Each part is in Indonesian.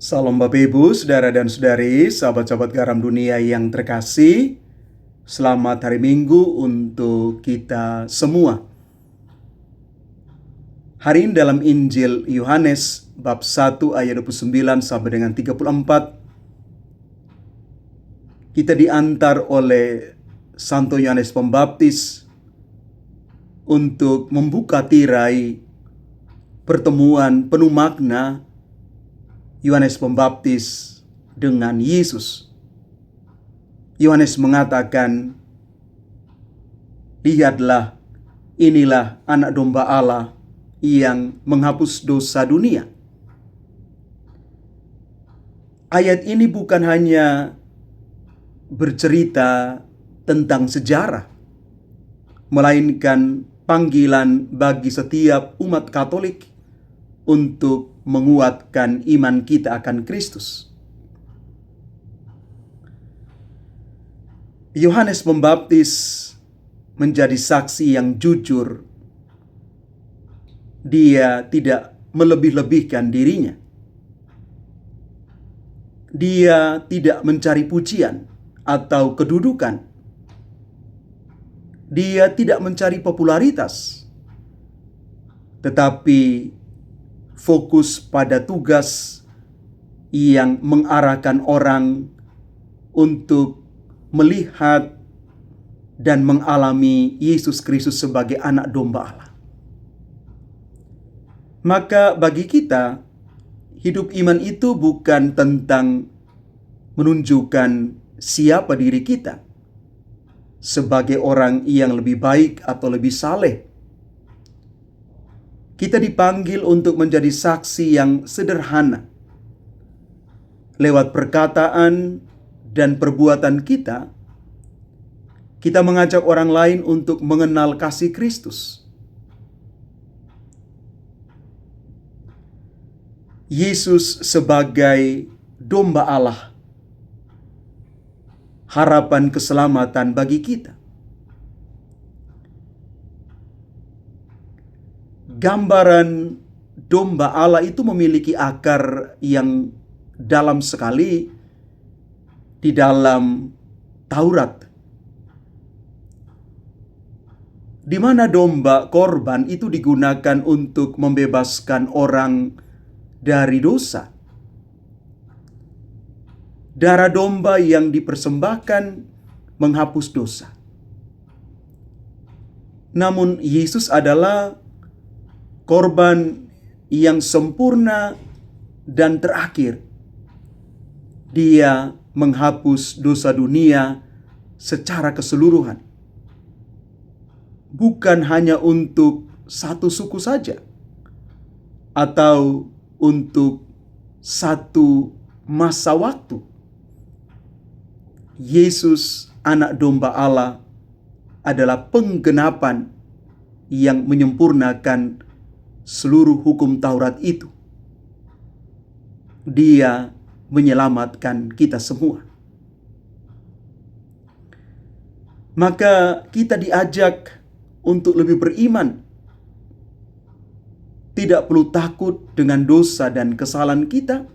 Salam Bapak Ibu, Saudara dan Saudari, sahabat-sahabat garam dunia yang terkasih. Selamat hari Minggu untuk kita semua. Hari ini dalam Injil Yohanes bab 1 ayat 29 sampai dengan 34, kita diantar oleh Santo Yohanes Pembaptis untuk membuka tirai pertemuan penuh makna Yohanes Pembaptis dengan Yesus. Yohanes mengatakan, "Lihatlah, inilah anak domba Allah yang menghapus dosa dunia." Ayat ini bukan hanya bercerita tentang sejarah, melainkan panggilan bagi setiap umat Katolik untuk menguatkan iman kita akan Kristus. Yohanes Pembaptis menjadi saksi yang jujur. Dia tidak melebih-lebihkan dirinya. Dia tidak mencari pujian atau kedudukan. Dia tidak mencari popularitas, tetapi fokus pada tugas yang mengarahkan orang untuk melihat dan mengalami Yesus Kristus sebagai anak domba Allah. Maka bagi kita, hidup iman itu bukan tentang menunjukkan siapa diri kita sebagai orang yang lebih baik atau lebih saleh. Kita dipanggil untuk menjadi saksi yang sederhana. Lewat perkataan dan perbuatan kita, kita mengajak orang lain untuk mengenal kasih Kristus. Yesus sebagai domba Allah, harapan keselamatan bagi kita. Gambaran domba Allah itu memiliki akar yang dalam sekali di dalam Taurat, di mana domba korban itu digunakan untuk membebaskan orang dari dosa. Darah domba yang dipersembahkan menghapus dosa. Namun Yesus adalah korban yang sempurna dan terakhir. Dia menghapus dosa dunia secara keseluruhan. Bukan hanya untuk satu suku saja, atau untuk satu masa waktu. Yesus, anak domba Allah, adalah penggenapan yang menyempurnakan seluruh hukum Taurat itu. Dia menyelamatkan kita semua. Maka kita diajak untuk lebih beriman. Tidak perlu takut dengan dosa dan kesalahan kita,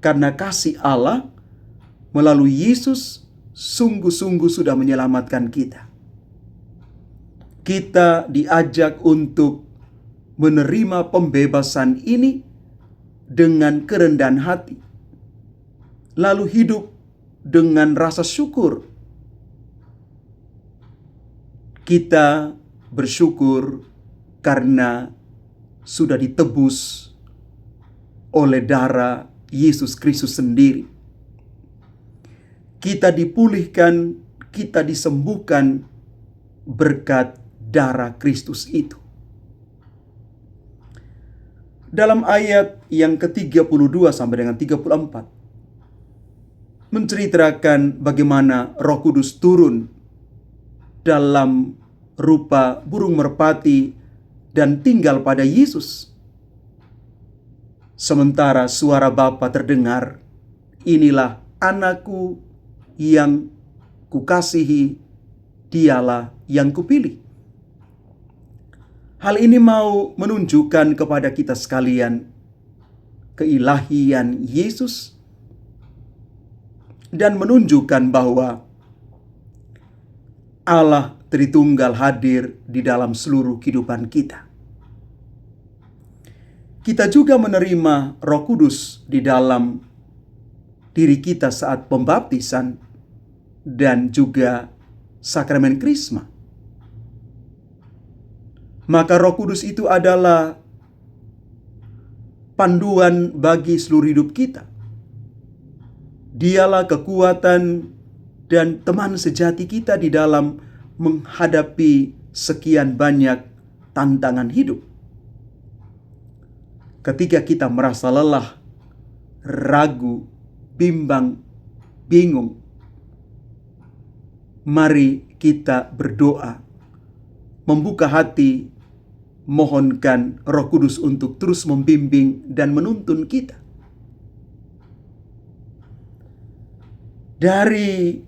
karena kasih Allah melalui Yesus sungguh-sungguh sudah menyelamatkan kita. Kita diajak untuk menerima pembebasan ini dengan kerendahan hati, lalu hidup dengan rasa syukur. Kita bersyukur karena sudah ditebus oleh darah Yesus Kristus sendiri. Kita dipulihkan, kita disembuhkan berkat darah Kristus itu. Dalam ayat yang ke-32 sampai dengan 34, menceritakan bagaimana Roh Kudus turun dalam rupa burung merpati dan tinggal pada Yesus. Sementara suara Bapa terdengar, "Inilah anakku yang kukasihi, dialah yang kupilih." Hal ini mau menunjukkan kepada kita sekalian keilahian Yesus dan menunjukkan bahwa Allah Tritunggal hadir di dalam seluruh kehidupan kita. Kita juga menerima Roh Kudus di dalam diri kita saat pembaptisan dan juga sakramen Krisma. Maka Roh Kudus itu adalah panduan bagi seluruh hidup kita. Dialah kekuatan dan teman sejati kita di dalam menghadapi sekian banyak tantangan hidup. Ketika kita merasa lelah, ragu, bimbang, bingung, mari kita berdoa, membuka hati, mohonkan Roh Kudus untuk terus membimbing dan menuntun kita. Dari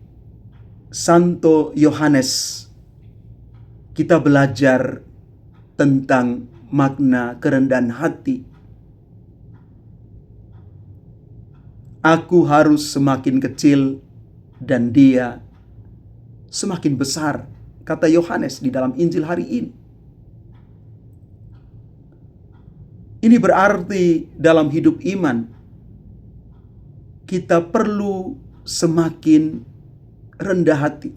Santo Yohanes, kita belajar tentang makna kerendahan hati. Aku harus semakin kecil dan Dia semakin besar, kata Yohanes di dalam Injil hari ini. Ini berarti dalam hidup iman, kita perlu semakin rendah hati,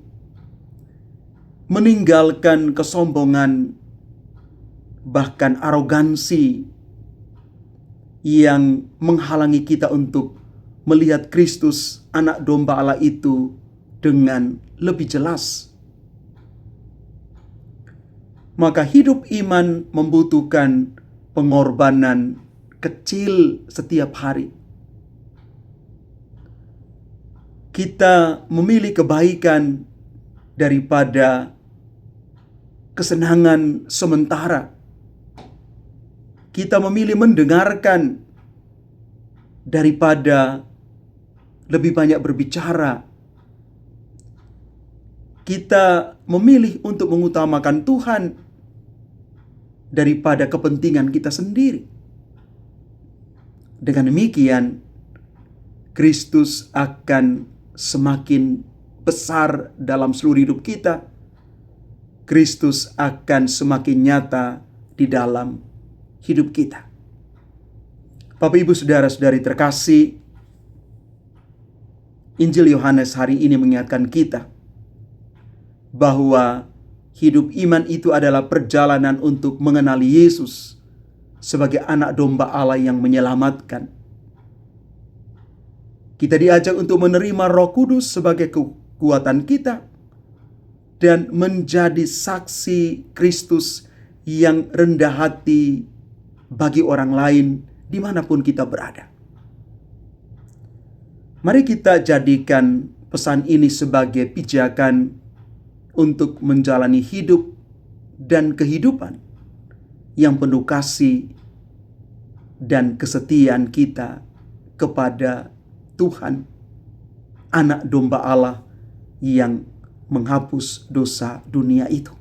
meninggalkan kesombongan, bahkan arogansi yang menghalangi kita untuk melihat Kristus, anak domba Allah itu dengan lebih jelas. Maka hidup iman membutuhkan pengorbanan kecil setiap hari. Kita memilih kebaikan daripada kesenangan sementara. Kita memilih mendengarkan daripada lebih banyak berbicara. Kita memilih untuk mengutamakan Tuhan daripada kepentingan kita sendiri. Dengan demikian, Kristus akan semakin besar dalam seluruh hidup kita. Kristus akan semakin nyata di dalam hidup kita. Bapak, Ibu, Saudara-saudari terkasih, Injil Yohanes hari ini mengingatkan kita bahwa hidup iman itu adalah perjalanan untuk mengenali Yesus sebagai anak domba Allah yang menyelamatkan. Kita diajak untuk menerima Roh Kudus sebagai kekuatan kita dan menjadi saksi Kristus yang rendah hati bagi orang lain dimanapun kita berada. Mari kita jadikan pesan ini sebagai pijakan untuk menjalani hidup dan kehidupan yang penuh kasih dan kesetiaan kita kepada Tuhan, anak domba Allah yang menghapus dosa dunia itu.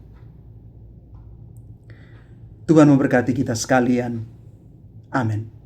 Tuhan memberkati kita sekalian. Amin.